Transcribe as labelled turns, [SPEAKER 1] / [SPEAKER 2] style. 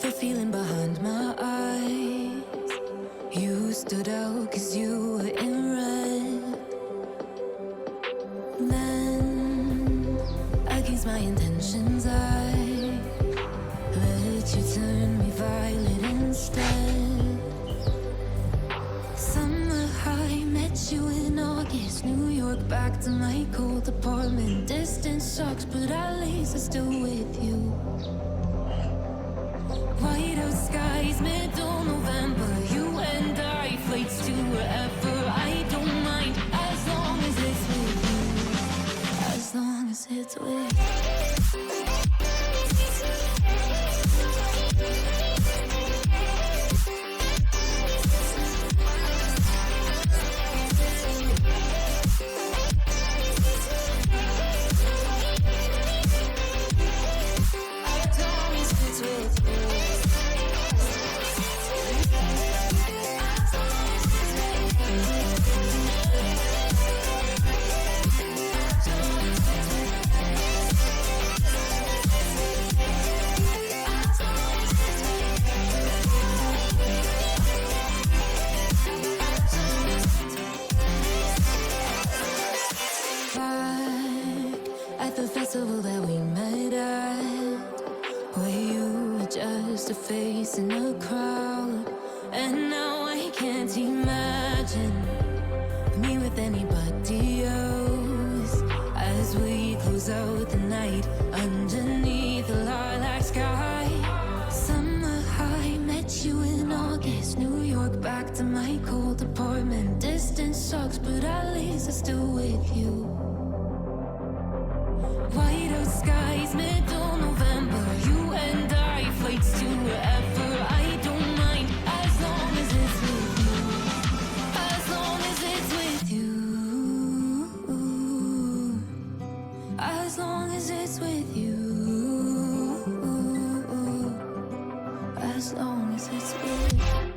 [SPEAKER 1] the feeling behind my eyes. You stood out 'cause you were in red. Then, against my intentions, I let you turn me violet instead. Summer high, met you in August. New York, back to my cold apartment. Distance sucks, but at least I'm still with you. White out skies, middle November. You and I, flights to wherever. I don't mind, as long as it's with you. As long as it's with you. At the festival that we met at, where you were just a face in a crowd. And now I can't imagine me with anybody else. As we close out the night underneath the lilac sky. Summer high, met you in August. New York, back to my cold apartment. Distance sucks, but at least I'm still with you. White out skies, middle November. You and I, flights to wherever. I don't mind, as long as it's with you. As long as it's with you. As long as it's with you. As long as it's with you.